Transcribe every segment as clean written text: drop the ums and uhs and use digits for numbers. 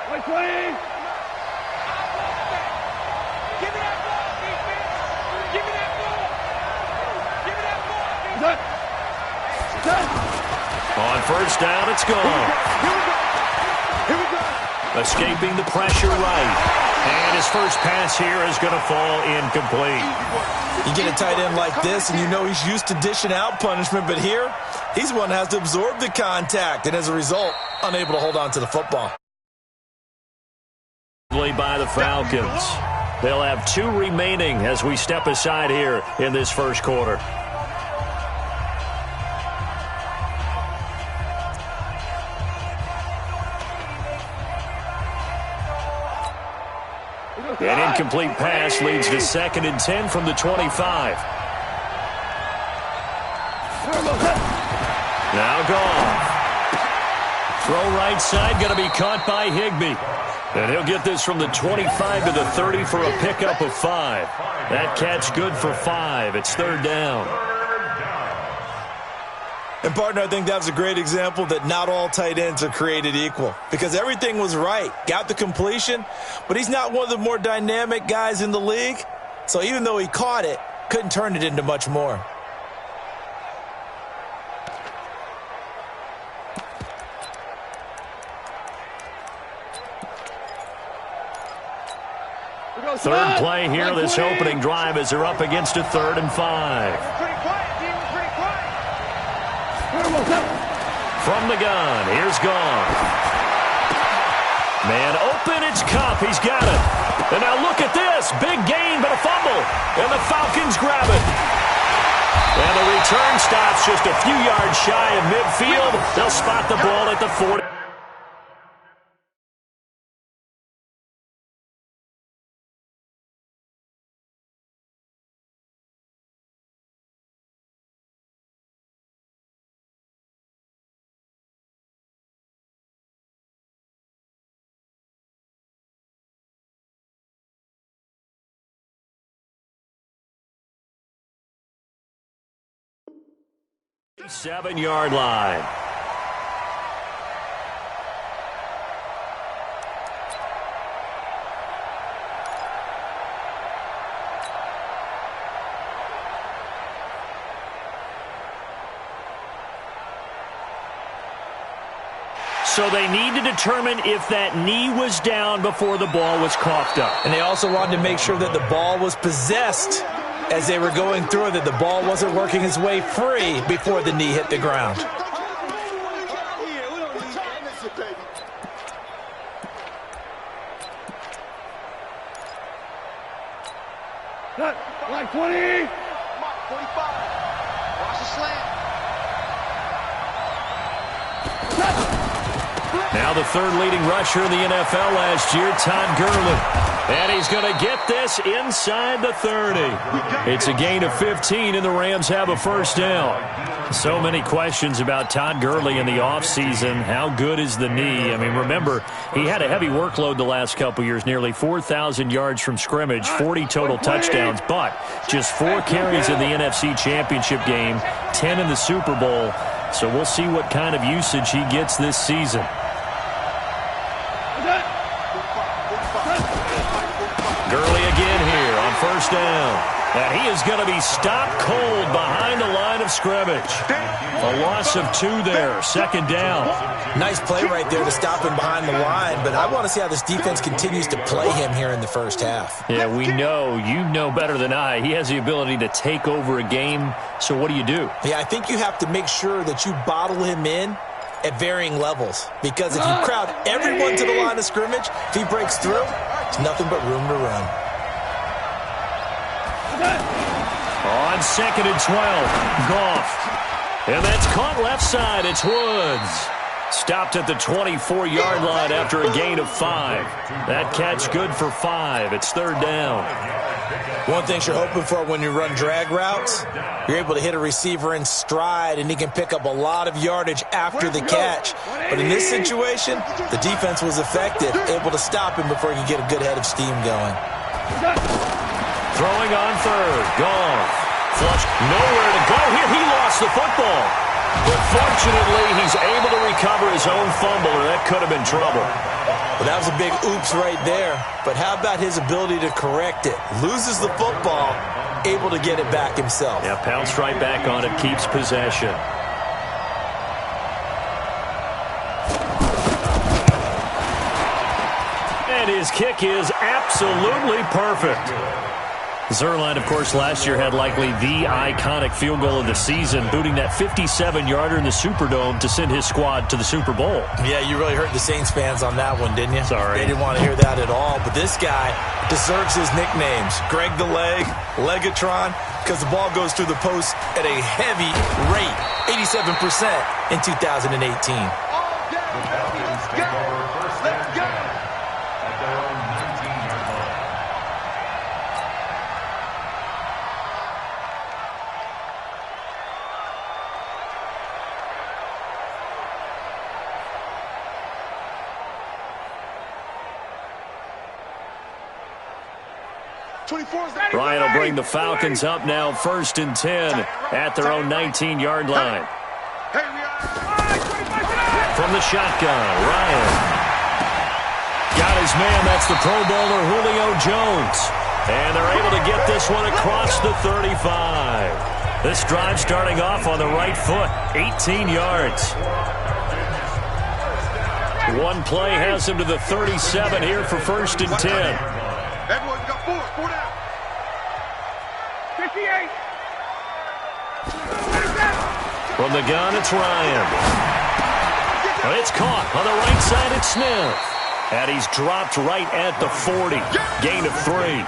Wait, 20. Give me that ball, defense. Give me that ball. Give me that ball, defense. On first down, it's gone. Here we go. Escaping the pressure right. And his first pass here is going to fall incomplete. You get a tight end like this, and you know he's used to dishing out punishment, but here, he's one that has to absorb the contact, and as a result, unable to hold on to the football. By the Falcons. They'll have 2 remaining as we step aside here in this first quarter. An incomplete pass leads to 2nd and 10 from the 25. Now gone. Throw right side, going to be caught by Higbee. And he'll get this from the 25 to the 30 for a pickup of 5. That catch good for 5. It's 3rd down. And, partner, I think that was a great example that not all tight ends are created equal because everything was right. Got the completion, but he's not one of the more dynamic guys in the league. So even though he caught it, couldn't turn it into much more. Third play here, this opening drive as they're up against a 3rd and 5. From the gun, here's Gone. Man open, it's Cup. He's got it. And now look at this. Big gain, but a fumble. And the Falcons grab it. And the return stops just a few yards shy of midfield. They'll spot the ball at the 40. Seven-yard line. So they need to determine if that knee was down before the ball was coughed up. And they also wanted to make sure that the ball was possessed as they were going through it, that the ball wasn't working its way free before the knee hit the ground. Like 20. Mark 45. Watch the slant. Now the 3rd leading rusher in the NFL last year, Todd Gurley. And he's going to get this inside the 30. It's a gain of 15, and the Rams have a first down. So many questions about Todd Gurley in the offseason. How good is the knee? I mean, remember, he had a heavy workload the last couple years, nearly 4,000 yards from scrimmage, 40 total touchdowns, but just 4 carries in the NFC Championship game, 10 in the Super Bowl. So we'll see what kind of usage he gets this season. Gurley again here on first down. And he is going to be stopped cold behind the line of scrimmage. A loss of 2 there, 2nd down. Nice play right there to stop him behind the line, but I want to see how this defense continues to play him here in the first half. Yeah, we know, you know better than I, he has the ability to take over a game. So what do you do? Yeah, I think you have to make sure that you bottle him in at varying levels, because if you crowd everyone to the line of scrimmage, if he breaks through, there's nothing but room to run. On 2nd and 12, Goff. And that's caught left side. It's Woods. Stopped at the 24-yard line after a gain of 5. That catch good for 5. It's 3rd down. One thing you're hoping for when you run drag routes, you're able to hit a receiver in stride, and he can pick up a lot of yardage after the catch. But in this situation, the defense was effective, able to stop him before he could get a good head of steam going. Throwing on 3rd. Goff. Flush. Nowhere to go here. He lost the football. But fortunately, he's able to recover his own fumble, or that could have been trouble. Well, that was a big oops right there. But how about his ability to correct it? Loses the football, able to get it back himself. Yeah, pounced right back on it, keeps possession. And his kick is absolutely perfect. Zuerlein, of course, last year had likely the iconic field goal of the season, booting that 57-yarder in the Superdome to send his squad to the Super Bowl. Yeah, you really hurt the Saints fans on that one, didn't you? Sorry. They didn't want to hear that at all. But this guy deserves his nicknames. Greg the Leg, Legatron, because the ball goes through the post at a heavy rate, 87% in 2018. Let's go. Let's go. Ryan will bring the Falcons up now, 1st and 10 at their own 19-yard line. From the shotgun, Ryan. Got his man, that's the Pro Bowler Julio Jones. And they're able to get this one across the 35. This drive starting off on the right foot, 18 yards. One play has him to the 37 here for 1st and 10. Everyone got four down. 58. From the gun, it's Ryan. Well, it's caught on the right side, it's Smith. And he's dropped right at the 40. Gain of 3.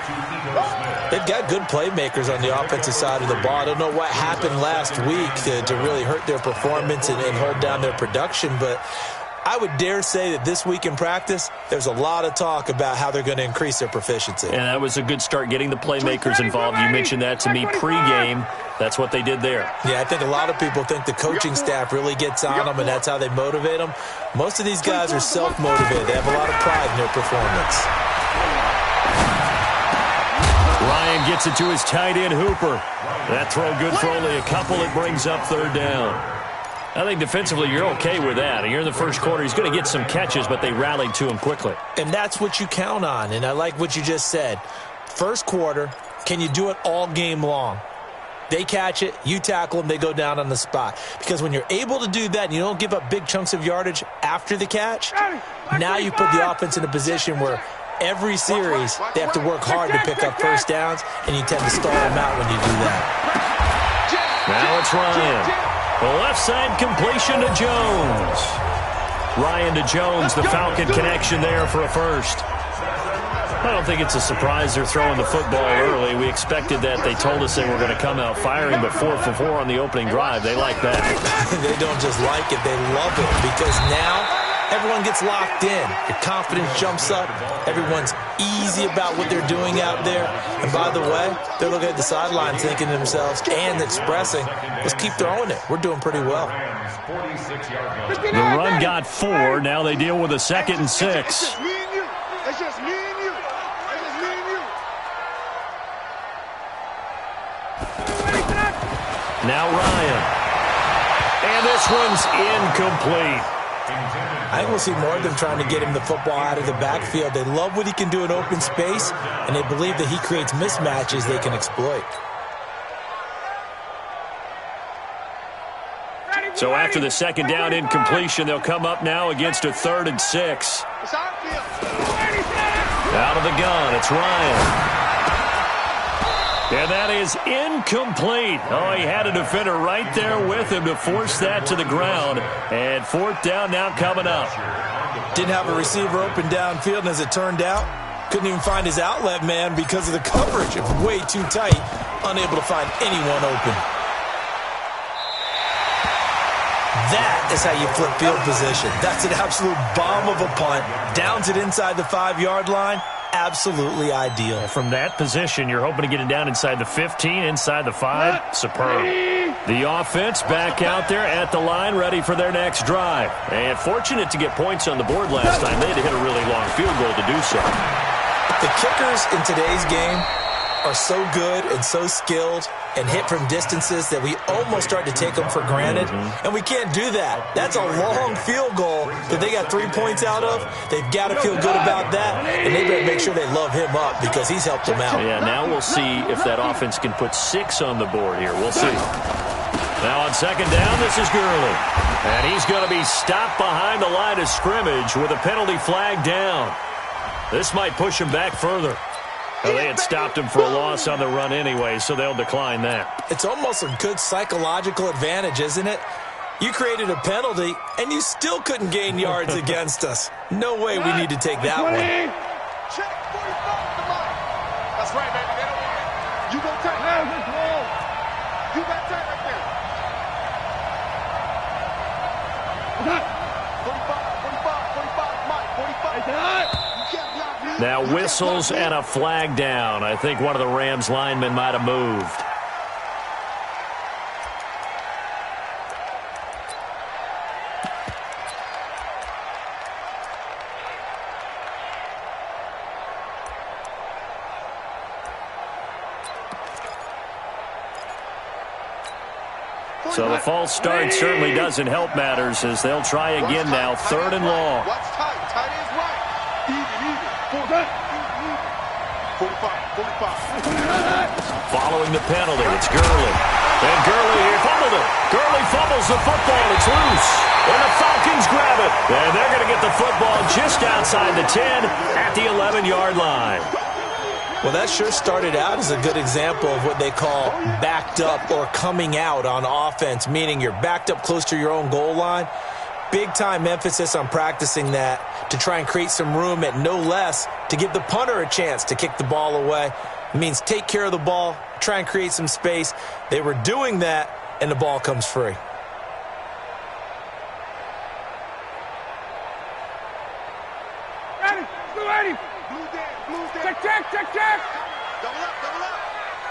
They've got good playmakers on the offensive side of the ball. I don't know what happened last week to really hurt their performance and hold down their production, but I would dare say that this week in practice, there's a lot of talk about how they're going to increase their proficiency. And that was a good start, getting the playmakers involved. You mentioned that to me pregame. That's what they did there. Yeah, I think a lot of people think the coaching staff really gets on them, and that's how they motivate them. Most of these guys are self-motivated. They have a lot of pride in their performance. Ryan gets it to his tight end, Hooper. That throw good for only a couple. It brings up 3rd down. I think defensively you're okay with that. You're in the first quarter. He's going to get some catches, but they rallied to him quickly. And that's what you count on, and I like what you just said. First quarter, can you do it all game long? They catch it, you tackle them, they go down on the spot. Because when you're able to do that and you don't give up big chunks of yardage after the catch, now you put the offense in a position where every series they have to work hard to pick up first downs, and you tend to stall them out when you do that. Now it's Ryan. The left side completion to Jones. Ryan to Jones, the Falcon connection there for a first. I don't think it's a surprise they're throwing the football early. We expected that. They told us they were going to come out firing, but 4 for 4 on the opening drive. They like that. They don't just like it, they love it, because now everyone gets locked in. Your confidence jumps up. Everyone's easy about what they're doing out there. And by the way, they're looking at the sideline thinking to themselves and expressing, let's keep throwing it. We're doing pretty well. The run got 4. Now they deal with a 2nd and 6. It's just me and you. It's just me and you. It's just me and you. Now Ryan. And this one's incomplete. I think we'll see more of them trying to get him the football out of the backfield. They love what he can do in open space, and they believe that he creates mismatches they can exploit. So after the 2nd down incompletion, they'll come up now against a 3rd and 6. Out of the gun, it's Ryan. And that is incomplete. Oh, he had a defender right there with him to force that to the ground. And 4th down now coming up. Didn't have a receiver open downfield, and as it turned out, couldn't even find his outlet man because of the coverage. It was way too tight, unable to find anyone open. That is how you flip field position. That's an absolute bomb of a punt. Downs it inside the 5-yard line. Absolutely ideal. From that position, you're hoping to get it down inside the 15, inside the 5. Superb. The offense back out there at the line, ready for their next drive. And fortunate to get points on the board last time. They had to hit a really long field goal to do so. The kickers in today's game are so good and so skilled. and hit from distances that we almost start to take them for granted, and we can't do that. That's a long field goal that they got 3 points out of. They've got to feel good about that, and they better make sure they love him up because he's helped them out. Yeah, now we'll see if that offense can put 6 on the board here. We'll see. Now on second down, this is Gurley. And he's going to be stopped behind the line of scrimmage with a penalty flag down. This might push him back further. Well, they had stopped him for a loss on the run anyway, so they'll decline that. It's almost a good psychological advantage, isn't it? You created a penalty, and you still couldn't gain yards against us. No way we need to take that one. Check 45 the line. That's right, baby. They don't want it. You go tight. You got tight right there. 45, Mike, 45. Now whistles and a flag down. I think one of the Rams linemen might have moved. So the false start certainly doesn't help matters as they'll try again now. 3rd and long. Watch tight. Tight is right. Even. 45. Following the penalty, it's Gurley. And Gurley here fumbled it. Gurley fumbles the football. It's loose. And the Falcons grab it. And they're going to get the football just outside the 10 at the 11-yard line. Well, that sure started out as a good example of what they call backed up or coming out on offense, meaning you're backed up close to your own goal line. Big-time emphasis on practicing that to try and create some room at no less to give the punter a chance to kick the ball away. It means take care of the ball, try and create some space. They were doing that, and the ball comes free. Ready. Check. Double up.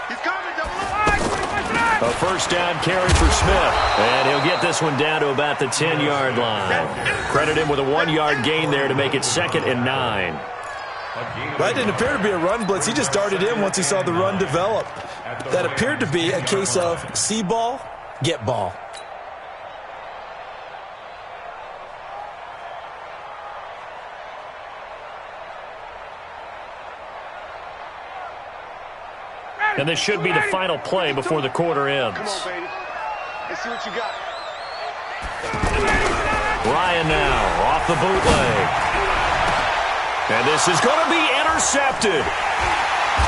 He's coming, double up. A first down carry for Smith. And he'll get this one down to about the 10-yard line. Credit him with a 1-yard gain there to make it 2nd and 9. That didn't appear to be a run blitz. He just darted in once he saw the run develop. That appeared to be a case of see ball, get ball. And this should be the final play before the quarter ends. Come on, baby. Let's see what you got. Ryan now off the bootleg. And this is going to be intercepted.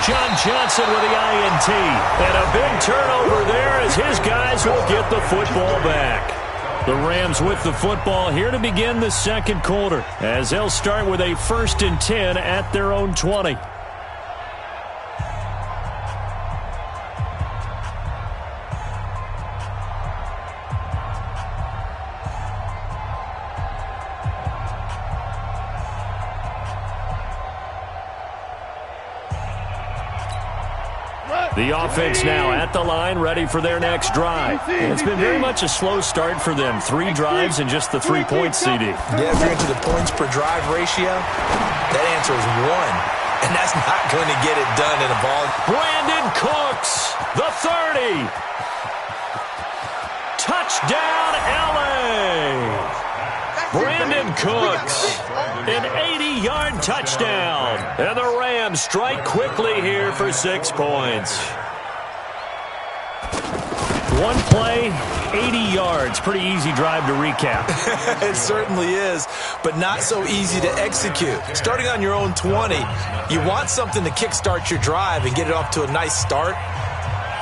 John Johnson with the INT. And a big turnover there as his guys will get the football back. The Rams with the football here to begin the second quarter as they'll start with a 1st and 10 at their own 20. The offense now at the line, ready for their next drive. And it's been very much a slow start for them. 3 drives and just the 3 points, CD. Yeah, if you're into the points per drive ratio, that answer is 1. And that's not going to get it done in a ball. Brandon Cooks, the 30. Touchdown, LA. Brandon Cooks, an 80-yard touchdown. And the Rams strike quickly here for 6 points. One play, 80 yards. Pretty easy drive to recap. It certainly is, but not so easy to execute. Starting on your own 20, you want something to kickstart your drive and get it off to a nice start.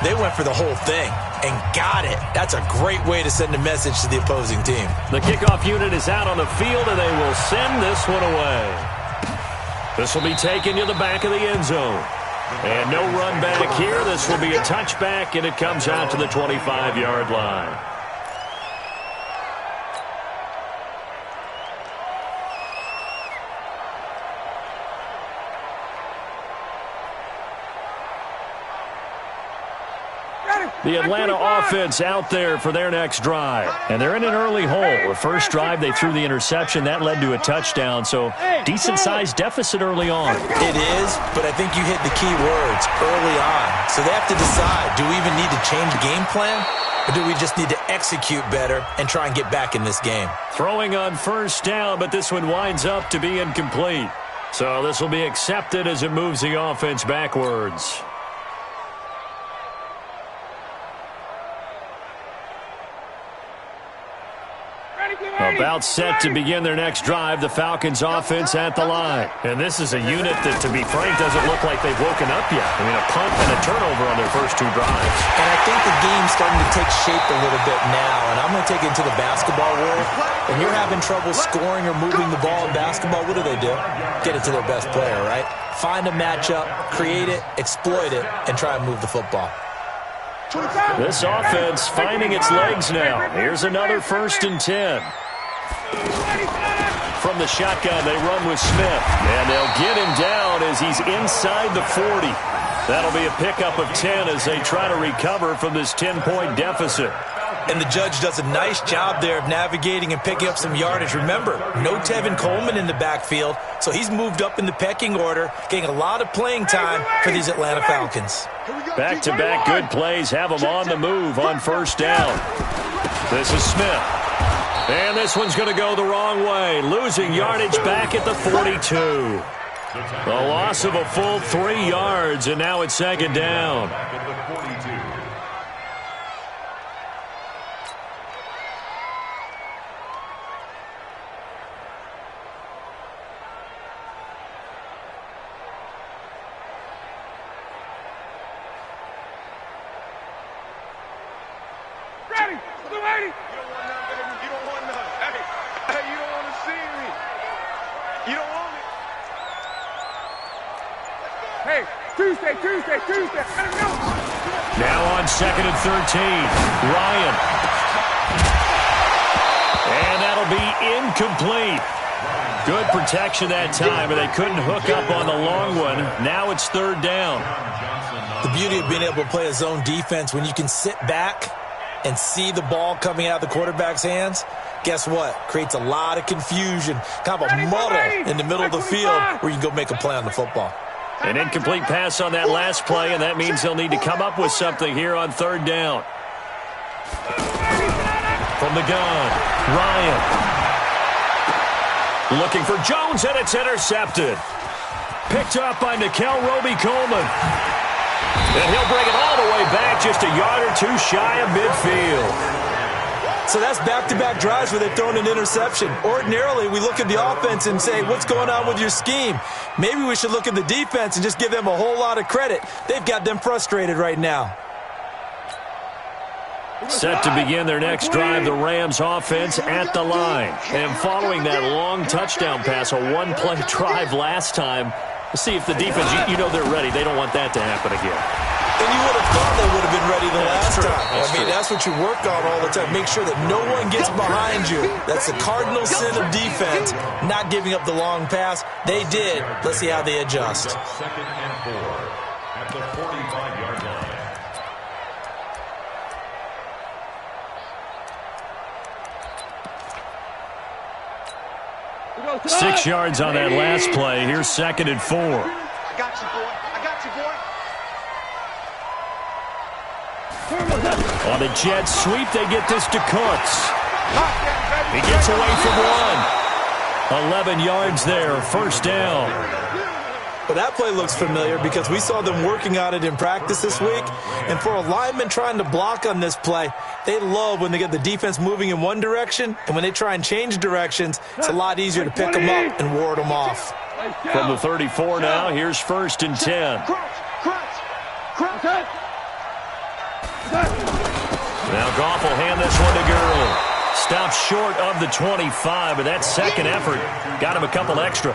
They went for the whole thing and got it. That's a great way to send a message to the opposing team. The kickoff unit is out on the field, and they will send this one away. This will be taken to the back of the end zone. And no run back here. This will be a touchback, and it comes out to the 25-yard line. The Atlanta offense out there for their next drive. And they're in an early hole. The first drive, they threw the interception. That led to a touchdown. So decent-sized deficit early on. It is, but I think you hit the key words early on. So they have to decide, do we even need to change game plan? Or do we just need to execute better and try and get back in this game? Throwing on first down, but this one winds up to be incomplete. So this will be accepted as it moves the offense backwards. About set to begin their next drive, the Falcons offense at the line. And this is a unit that, to be frank, doesn't look like they've woken up yet. I mean, a punt and a turnover on their first two drives. And I think the game's starting to take shape a little bit now. And I'm going to take it into the basketball world. When you're having trouble scoring or moving the ball in basketball, what do? Get it to their best player, right? Find a matchup, create it, exploit it, and try and move the football. This offense finding its legs now. Here's another 1st and 10. From the shotgun, they run with Smith. And they'll get him down as he's inside the 40. That'll be a pickup of 10 as they try to recover from this 10-point deficit. And the judge does a nice job there of navigating and picking up some yardage. Remember, no Tevin Coleman in the backfield, so he's moved up in the pecking order, getting a lot of playing time for these Atlanta Falcons. Back-to-back good plays have them on the move on first down. This is Smith. And this one's going to go the wrong way, losing yardage back at the 42. The loss of a full 3 yards, and now it's 2nd down. Tuesday. Now on 2nd and 13, Ryan. And that'll be incomplete. Good protection that time, but they couldn't hook up on the long one. Now it's 3rd down. The beauty of being able to play a zone defense when you can sit back and see the ball coming out of the quarterback's hands, guess what? Creates a lot of confusion, kind of a muddle in the middle of the field where you can go make a play on the football. An incomplete pass on that last play, and that means they'll need to come up with something here on 3rd down. From the gun, Ryan. Looking for Jones, and it's intercepted. Picked up by Nickel Roby-Coleman. And he'll bring it all the way back, just a yard or 2 shy of midfield. So that's back-to-back drives where they've thrown an interception. Ordinarily, we look at the offense and say, what's going on with your scheme? Maybe we should look at the defense and just give them a whole lot of credit. They've got them frustrated right now. Set to begin their next drive, the Rams offense at the line. And following that long touchdown pass, a one-play drive last time, let's see if the defense, you know they're ready. They don't want that to happen again. And you would have thought they would have been ready the last time. That's what you work on all the time. Make sure that no one gets behind you. That's the cardinal sin of defense, not giving up the long pass. They did. Let's see how they adjust. 2nd and 4 at the 45-yard line. 6 yards on that last play. Here's 2nd and 4. I got you, boy. On the jet sweep, they get this to Cooks. He gets away from 1. 11 yards there, 1st down. But that play looks familiar because we saw them working on it in practice this week. And for a lineman trying to block on this play, they love when they get the defense moving in one direction. And when they try and change directions, it's a lot easier to pick them up and ward them off. From the 34 now, here's 1st and 10. Now Goff will hand this one to Gurley. Stops short of the 25, but that second effort got him a couple extra.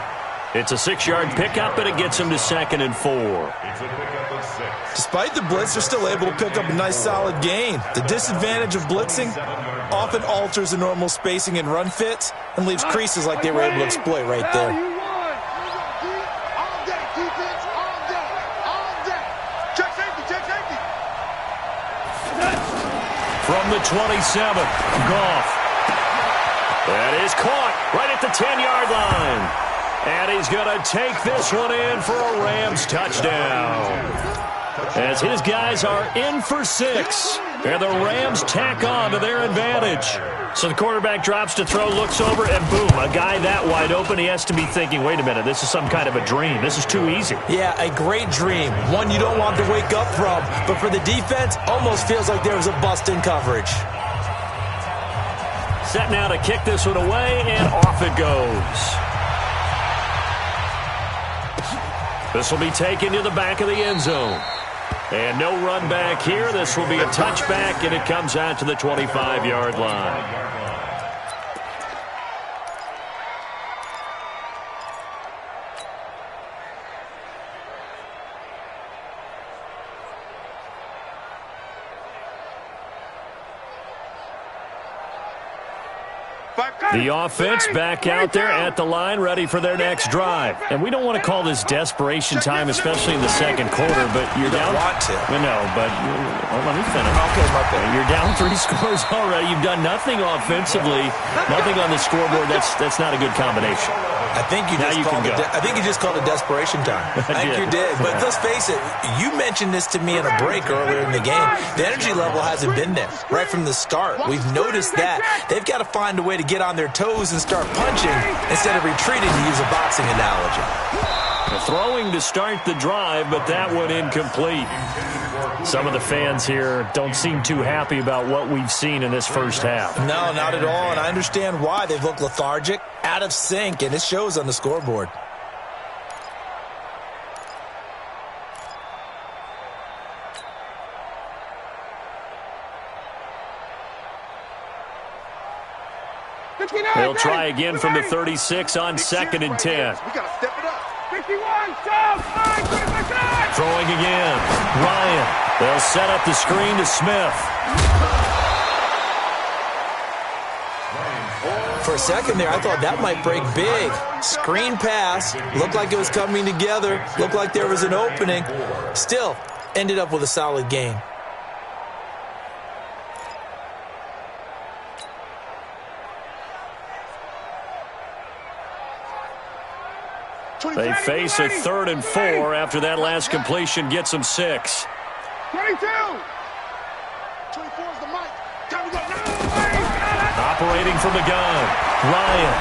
It's a 6-yard pickup, but it gets him to 2nd and 4. It's a pickup of 6. Despite the blitz, they're still able to pick up a nice solid gain. The disadvantage of blitzing often alters the normal spacing and run fits and leaves creases like they were able to exploit right there. from the 27. Goff. That is caught right at the 10-yard line. And he's going to take this one in for a Rams touchdown. As his guys are in for 6. And the Rams tack on to their advantage. So the quarterback drops to throw, looks over, and boom, a guy that wide open, he has to be thinking, wait a minute, this is some kind of a dream. This is too easy. Yeah, a great dream. One you don't want to wake up from. But for the defense, almost feels like there was a bust in coverage. Set now to kick this one away, and off it goes. This will be taken to the back of the end zone. And no run back here. This will be a touchback, and it comes out to the 25-yard line. The offense back out there at the line, ready for their next drive. And we don't want to call this desperation time, especially in the second quarter, but you're down. Want to. No, but let me finish. Okay, my bad. You're down 3 scores already. You've done nothing offensively, nothing on the scoreboard. That's not a good combination. I think you just called it desperation time. I think you did. But let's face it, you mentioned this to me in a break earlier in the game. The energy level hasn't been there right from the start. We've noticed that. They've got to find a way to get on their toes and start punching instead of retreating, to use a boxing analogy. Throwing to start the drive, but that one incomplete. Some of the fans here don't seem too happy about what we've seen in this first half. No, not at all, and I understand why. They've looked lethargic, out of sync, and it shows on the scoreboard. They'll try again from the 36 on 2nd and 10. We got to step it up. 51, stop, Throwing again. Ryan. They'll set up the screen to Smith. For a second there, I thought that might break big. Screen pass. Looked like it was coming together. Looked like there was an opening. Still, ended up with a solid game. They face a 3rd and 4 after that last completion gets them 6. 22. 24 is the mic. Time to go now. Operating from the gun. Ryan.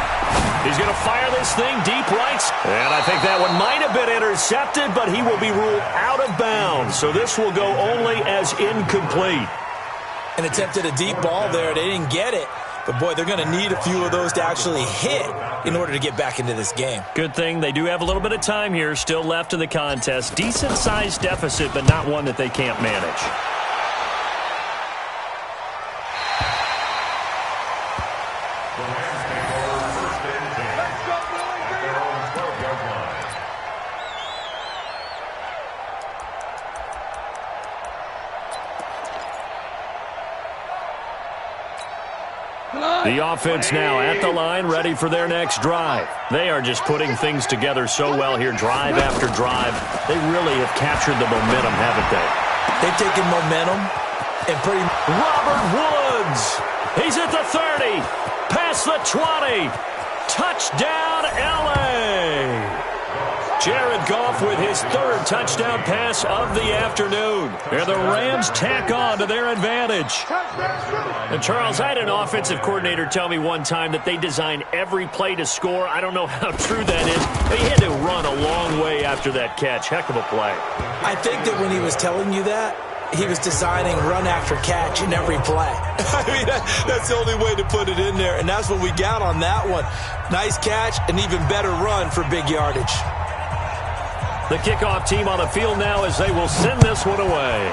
He's going to fire this thing deep right. And I think that one might have been intercepted, but he will be ruled out of bounds. So this will go only as incomplete. And attempted a deep ball there. They didn't get it. But, boy, they're going to need a few of those to actually hit in order to get back into this game. Good thing they do have a little bit of time here still left in the contest. Decent-sized deficit, but not one that they can't manage. The offense now at the line, ready for their next drive. They are just putting things together so well here, drive after drive. They really have captured the momentum, haven't they? They've taken momentum and pretty... Robert Woods! He's at the 30, past the 20. Touchdown, L.A.! Jared Goff with his 3rd touchdown pass of the afternoon. And the Rams tack on to their advantage. And Charles, I had an offensive coordinator tell me one time that they design every play to score. I don't know how true that is, but he had to run a long way after that catch. Heck of a play. I think that when he was telling you that, he was designing run after catch in every play. I mean, that's the only way to put it in there, and that's what we got on that one. Nice catch, an even better run for big yardage. The kickoff team on the field now as they will send this one away.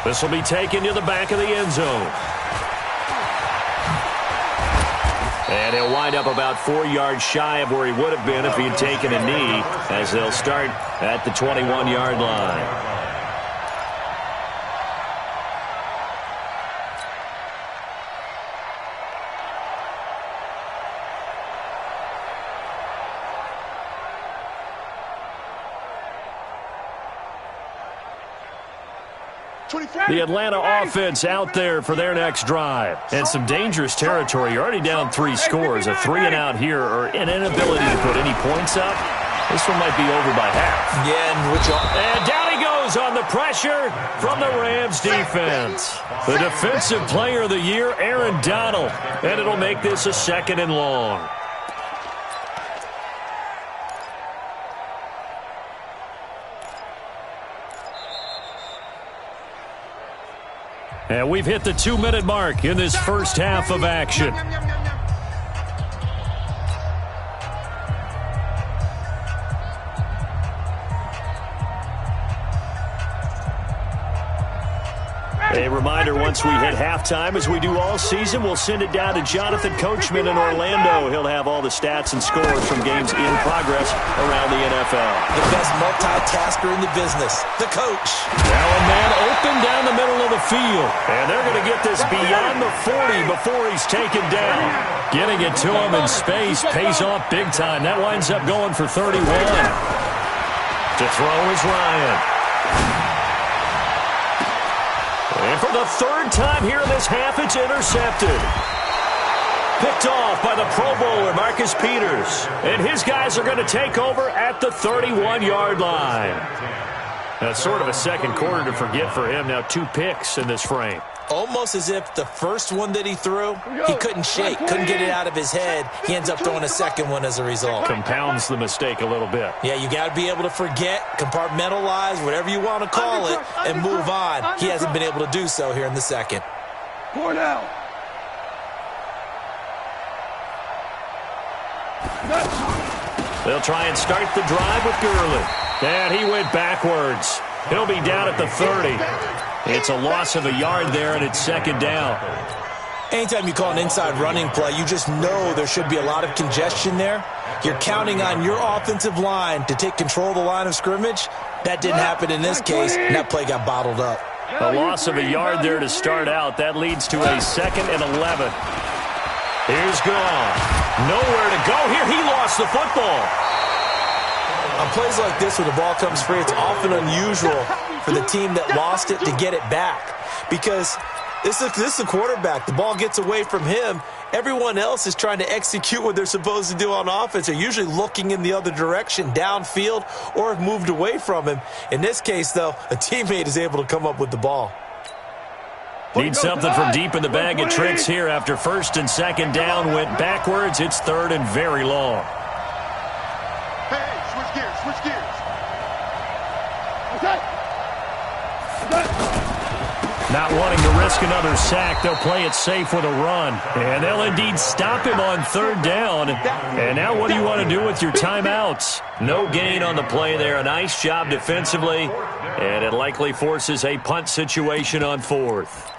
This will be taken to the back of the end zone. And he'll wind up about 4 yards shy of where he would have been if he had taken a knee, as they'll start at the 21-yard line. The Atlanta offense out there for their next drive. And some dangerous territory. You're already down 3 scores. A 3-and-out here or an inability to put any points up. This one might be over by half. Yeah, and down he goes on the pressure from the Rams defense. The defensive player of the year, Aaron Donald. And it'll make this a 2nd and long. And we've hit the 2-minute mark in this first half of action. A reminder, once we hit halftime, as we do all season, we'll send it down to Jonathan Coachman in Orlando. He'll have all the stats and scores from games in progress around the NFL. The best multitasker in the business, the coach. Now a man open down the middle of the field. And they're going to get this beyond the 40 before he's taken down. Getting it to him in space pays off big time. That winds up going for 31. To throw is Ryan. And for the 3rd time here in this half, it's intercepted. Picked off by the Pro Bowler, Marcus Peters. And his guys are going to take over at the 31-yard line. That's sort of a second quarter to forget for him. Now 2 picks in this frame. Almost as if the first one that he threw, he couldn't shake, couldn't get it out of his head. He ends up throwing a second one as a result. Compounds the mistake a little bit. Yeah, you got to be able to forget, compartmentalize, whatever you want to call it, and move on. He hasn't been able to do so here in the second. Cornell. They'll try and start the drive with Gurley. And he went backwards. He'll be down at the 30. It's a loss of a yard there, and it's 2nd down. Anytime you call an inside running play, you just know there should be a lot of congestion there. You're counting on your offensive line to take control of the line of scrimmage. That didn't happen in this case, and that play got bottled up. A loss of a yard there to start out. That leads to a 2nd and 11. Here's gone. Nowhere to go here. He lost the football. On plays like this, when the ball comes free, it's often unusual for the team that lost it to get it back. Because this is the quarterback. The ball gets away from him. Everyone else is trying to execute what they're supposed to do on offense. They're usually looking in the other direction, downfield, or have moved away from him. In this case, though, a teammate is able to come up with the ball. Need something from deep in the bag of tricks here after 1st and 2nd down. Went backwards. It's 3rd and very long. Switch gears. Not wanting to risk another sack, they'll play it safe with a run. And they'll indeed stop him on 3rd down. And now what do you want to do with your timeouts? No gain on the play there. A nice job defensively. And it likely forces a punt situation on 4th.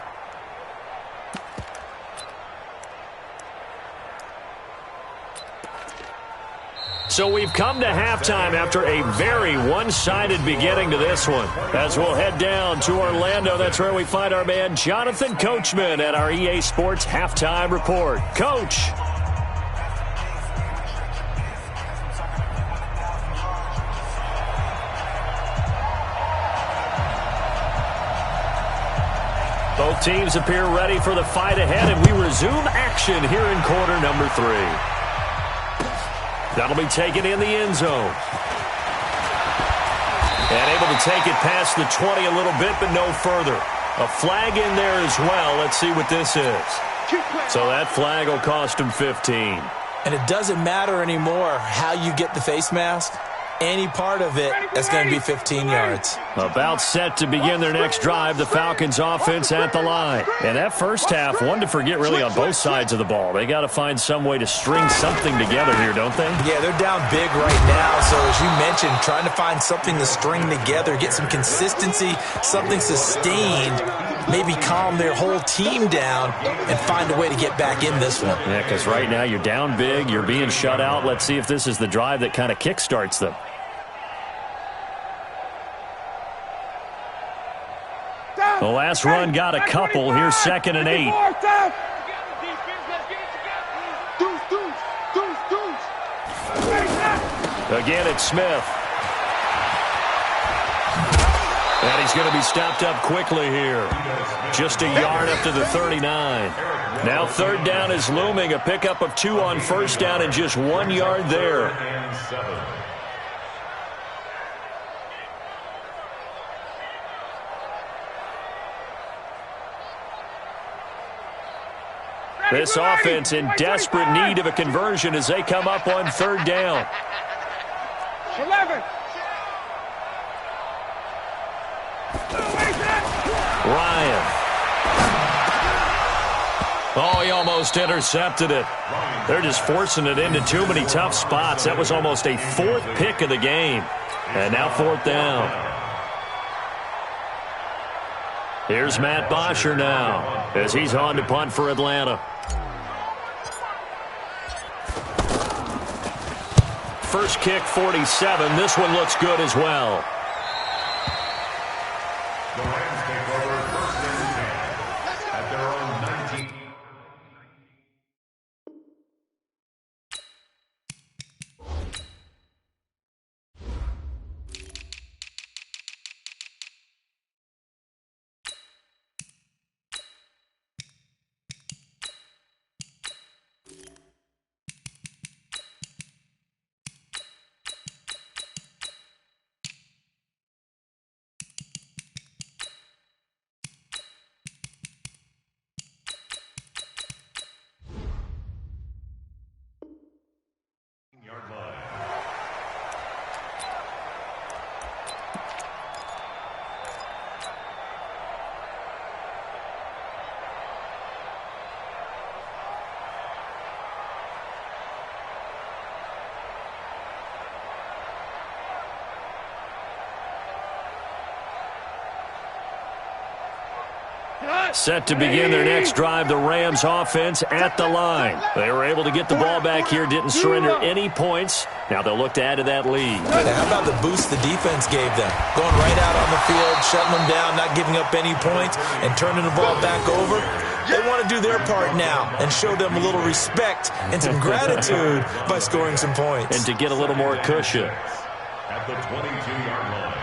So we've come to halftime after a very one-sided beginning to this one. As we'll head down to Orlando, that's where we find our man Jonathan Coachman at our EA Sports Halftime Report. Coach. Both teams appear ready for the fight ahead, and we resume action here in quarter number 3. That'll be taken in the end zone. And able to take it past the 20 a little bit, but no further. A flag in there as well. Let's see what this is. So that flag will cost him 15. And it doesn't matter anymore how you get the face mask. Any part of it, that's going to be 15 yards. About set to begin their next drive, the Falcons offense at the line. And that first half, one to forget really on both sides of the ball. They got to find some way to string something together here, don't they? Yeah, they're down big right now. So as you mentioned, trying to find something to string together, get some consistency, something sustained, maybe calm their whole team down and find a way to get back in this one. Yeah, because right now you're down big, you're being shut out. Let's see if this is the drive that kind of kickstarts them. The last run got a couple. Here's 2nd and 8. Again, it's Smith. And he's going to be stopped up quickly here. Just a yard up to the 39. Now third down is looming. A pickup of 2 on first down and just 1 yard there. This offense in desperate need of a conversion as they come up on third down. 11. Ryan. Oh, he almost intercepted it. They're just forcing it into too many tough spots. That was almost a 4th pick of the game. And now 4th down. Here's Matt Bosher now as he's on to punt for Atlanta. First kick, 47. This one looks good as well. The Rams take over first and 10 at their own 19. Set to begin their next drive, the Rams offense at the line. They were able to get the ball back here, didn't surrender any points. Now they'll look to add to that lead. How about the boost the defense gave them? Going right out on the field, shutting them down, not giving up any points, and turning the ball back over. They want to do their part now and show them a little respect and some gratitude by scoring some points. And to get a little more cushion. At the 22-yard line.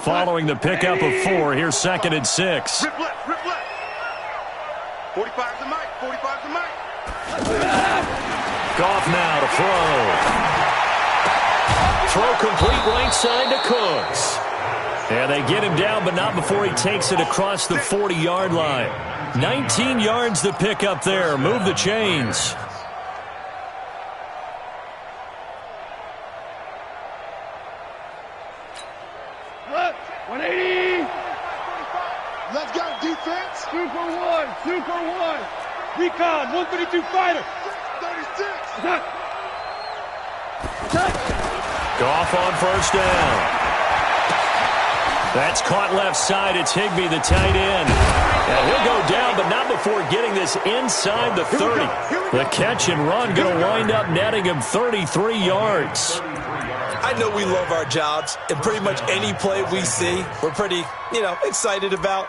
Following the pickup of 4, here's 2nd and 6. Rip left, rip left. 45 to Mike, 45 to Mike. Goff now to throw. Throw complete right side to Cooks. And they get him down, but not before he takes it across the 40-yard line. 19 yards to pick up there. Move the chains. Let's go, defense. 2 for 1. 2 for 1. Recon, 132 fighter. 36. Goff on first down. That's caught left side. It's Higbee, the tight end. And he'll go down, but not before getting this inside the 30. The catch and run going to wind up netting him 33 yards. I know we love our jobs, and pretty much any play we see, we're pretty, excited about.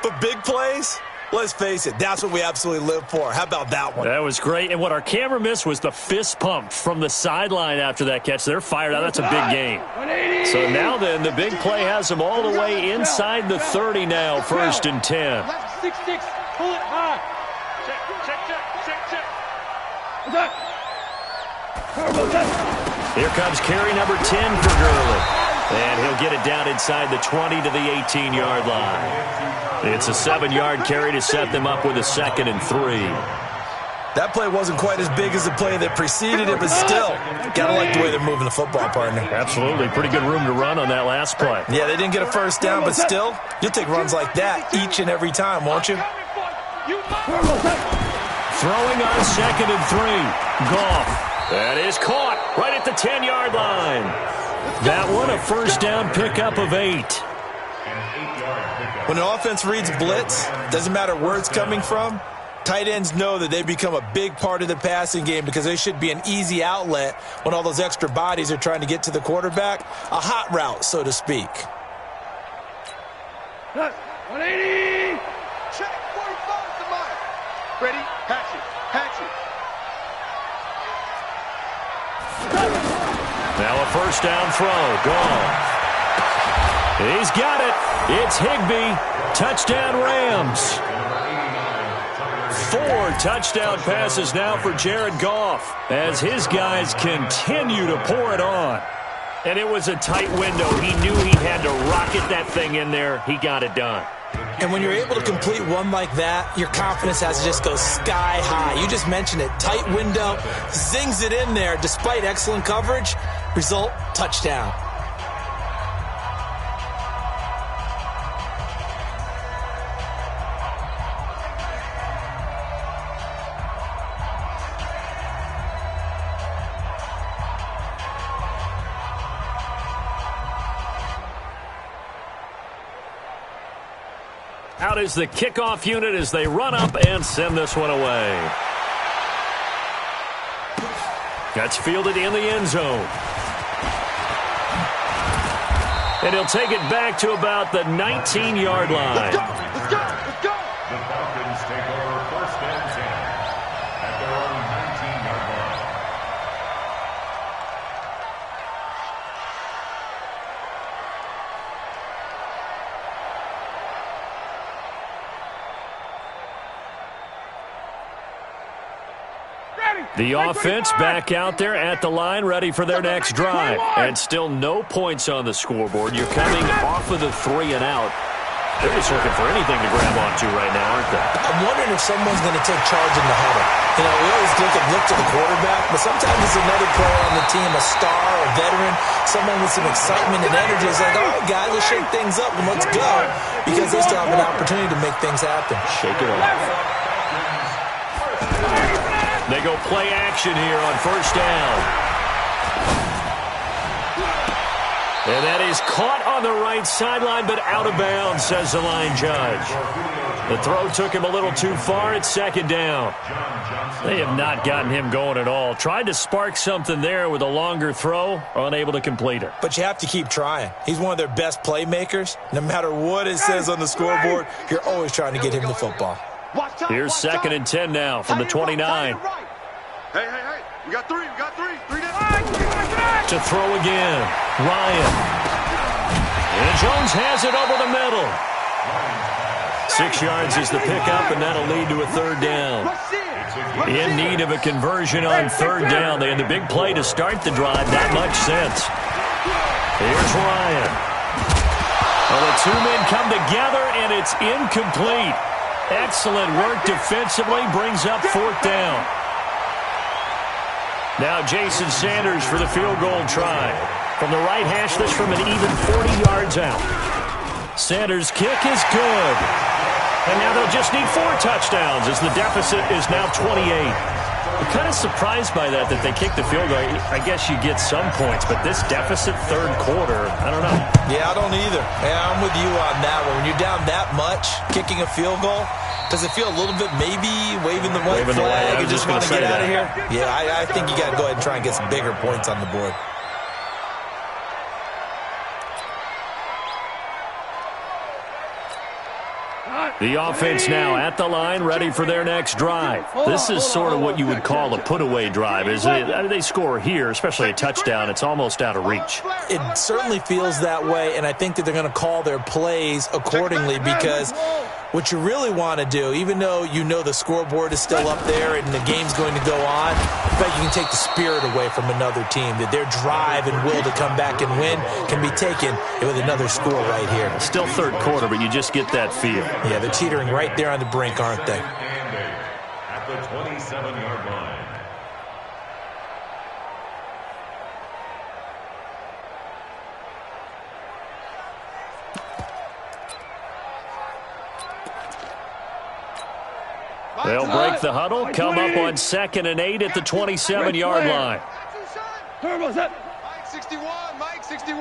But big plays, let's face it, that's what we absolutely live for. How about that one? That was great. And what our camera missed was the fist pump from the sideline after that catch. They're fired out. That's a big game. So now then, the big play has them all the way inside the 30 now, 1st and 10. 6-6, pull it high. Check. Here comes carry number 10 for Gurley. And he'll get it down inside the 20 to the 18-yard line. It's a 7-yard carry to set them up with a 2nd and 3. That play wasn't quite as big as the play that preceded it, but still, got to like the way they're moving the football, partner. Absolutely. Pretty good room to run on that last play. Yeah, they didn't get a first down, but still, you'll take runs like that each and every time, won't you? Throwing on 2nd and 3. Goff. That is caught right at the 10-yard line. That one a first down pickup of 8. When an offense reads blitz, doesn't matter where it's coming from, tight ends know that they become a big part of the passing game because they should be an easy outlet when all those extra bodies are trying to get to the quarterback. A hot route, so to speak. 180. Check, 45 to Mike. Ready, hatchet. Now a first down throw. Gone. He's got it. It's Higbee. Touchdown, Rams. 4 touchdown passes now for Jared Goff as his guys continue to pour it on. And it was a tight window. He knew he had to rocket that thing in there. He got it done. And when you're able to complete one like that, your confidence has to just go sky high. You just mentioned it. Tight window, zings it in there despite excellent coverage. Result, touchdown. Out is the kickoff unit as they run up and send this one away. That's fielded in the end zone. And he'll take it back to about the 19-yard line. Let's go! Let's go! Let's go! The Falcons take over first and 10 at their own 19-yard line. The offense back out there at the line, ready for their next drive. And still no points on the scoreboard. You're coming off of the 3 and out. They're just looking for anything to grab onto right now, aren't they? I'm wondering if someone's going to take charge in the huddle. You know, we always look to the quarterback, but sometimes it's another player on the team, a star, a veteran, someone with some excitement and energy. It's like, all right, guys, let's shake things up and let's go, because they still have an opportunity to make things happen. Shake it up. They go play action here on first down. And that is caught on the right sideline, but out of bounds, says the line judge. The throw took him a little too far. It's second down. They have not gotten him going at all. Tried to spark something there with a longer throw, unable to complete it. But you have to keep trying. He's one of their best playmakers. No matter what it says on the scoreboard, you're always trying to get him the football. Here's second and 10 now from the 29. Hey. We got 3. 3 down. To throw again. Ryan. And Jones has it over the middle. 6 yards is the pickup, and that'll lead to a third down. In need of a conversion on third down. They had the big play to start the drive. Not much sense. Here's Ryan. Well, the 2 men come together, and it's incomplete. Excellent work defensively, brings up fourth down. Now Jason Sanders for the field goal try. From the right hash, this from an even 40 yards out. Sanders' kick is good. And now they'll just need 4 touchdowns as the deficit is now 28. I'm kind of surprised by that they kicked the field goal. I guess you get some points, but this deficit third quarter, I don't know. Yeah, I don't either. Yeah, I'm with you on that one. When you're down that much, kicking a field goal, does it feel a little bit maybe waving the white flag and just want to get out of here? Yeah, I think you got to go ahead and try and get some bigger points on the board. The offense now at the line, ready for their next drive. This is sort of what you would call a put-away drive, isn't it? They score here, especially a touchdown. It's almost out of reach. It certainly feels that way, and I think that they're going to call their plays accordingly, because what you really want to do, even though you know the scoreboard is still up there and the game's going to go on, in fact, you can take the spirit away from another team, that their drive and will to come back and win can be taken with another score right here. Still third quarter, but you just get that feel. Yeah, they're teetering right there on the brink, aren't they? At the 27-yard line. They'll break the huddle, come up on 2nd and 8 at the 27-yard line. Mike 61.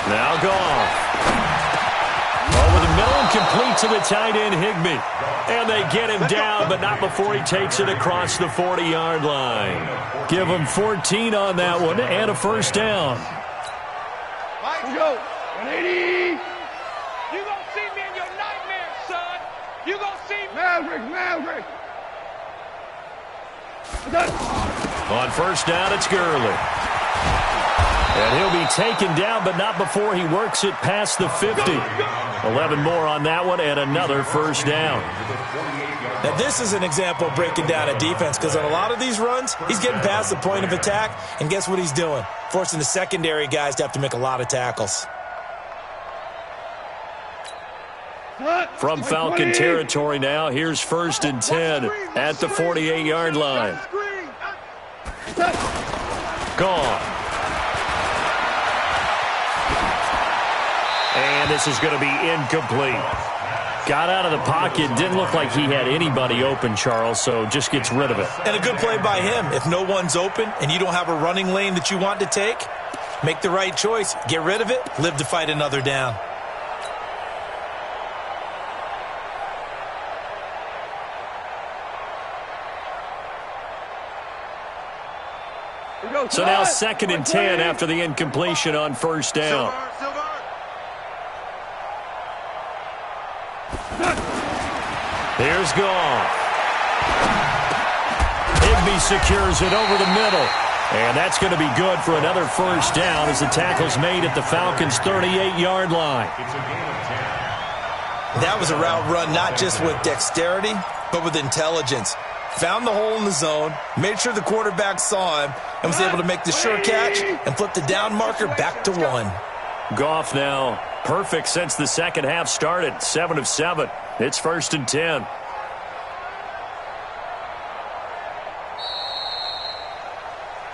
Now Goff. Over the middle, complete to the tight end, Higbee. And they get him down, but not before he takes it across the 40-yard line. Give him 14 on that one and a first down. Let's go. 180. You gonna see me in your nightmares, son. You gonna see me. Maverick. On first down, it's Gurley. And he'll be taken down, but not before he works it past the 50. 11 more on that one, and another first down. Now, this is an example of breaking down a defense, because on a lot of these runs, he's getting past the point of attack, and guess what he's doing? Forcing the secondary guys to have to make a lot of tackles. From Falcon territory now, here's 1st and 10 at the 48-yard line. Gone. And this is going to be incomplete. Got out of the pocket. Didn't look like he had anybody open, Charles, so just gets rid of it. And a good play by him. If no one's open and you don't have a running lane that you want to take, make the right choice. Get rid of it. Live to fight another down. So now 2nd and 10 after the incompletion on 1st down. Here's Goff. Higbee secures it over the middle. And that's going to be good for another first down as the tackle's made at the Falcons' 38-yard line. That was a route run not just with dexterity, but with intelligence. Found the hole in the zone, made sure the quarterback saw him, and was able to make the sure catch and flip the down marker back to 1. Goff now perfect since the second half started. 7 of 7. It's 1st and 10.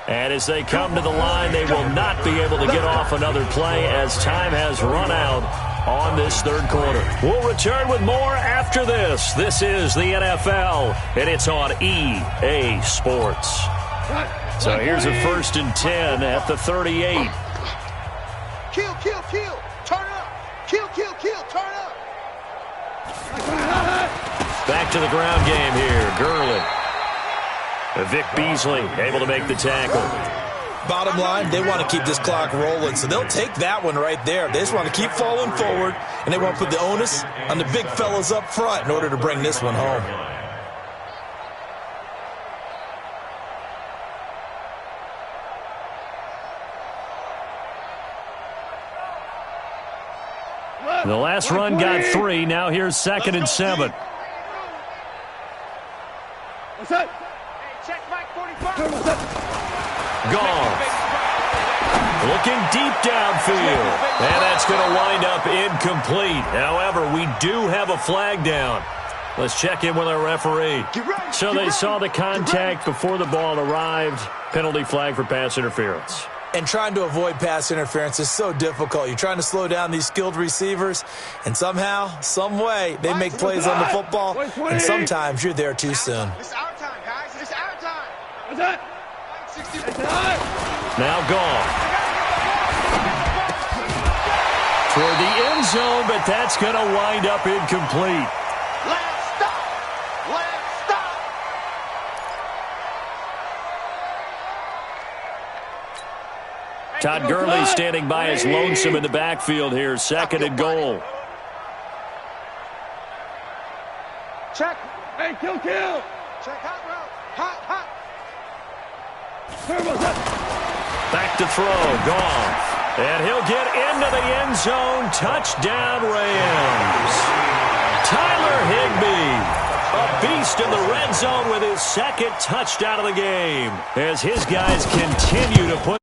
And as they come to the line, they will not be able to get off another play as time has run out on this third quarter. We'll return with more after this. This is the NFL, and it's on EA Sports. So here's a 1st and 10 at the 38. Kill, kill, kill. Turn up. Kill, kill, kill. Turn up. Back to the ground game here. Gurley. Vic Beasley able to make the tackle. Bottom line, they want to keep this clock rolling, so they'll take that one right there. They just want to keep falling forward, and they want to put the onus on the big fellas up front in order to bring this one home. The last run got 3. Now here's 2nd and 7. What's that? Check Mike 45. Goff. Looking deep downfield. And that's going to wind up incomplete. However, we do have a flag down. Let's check in with our referee. So they saw the contact before the ball arrived. Penalty flag for pass interference. And trying to avoid pass interference is so difficult. You're trying to slow down these skilled receivers, and somehow, some way, they make plays on the football, and sometimes you're there too soon. It's our time, guys. It's our time. What's that? Now Goff. Toward the end zone, but that's going to wind up incomplete. Let's stop. Let's stop. Todd Gurley standing by as lonesome in the backfield here. 2nd and goal. Check. Hey, kill, kill. Check hot route. Hot, hot. Back to throw. Goff. And he'll get into the end zone. Touchdown, Rams. Tyler Higbee. A beast in the red zone with his 2nd touchdown of the game as his guys continue to put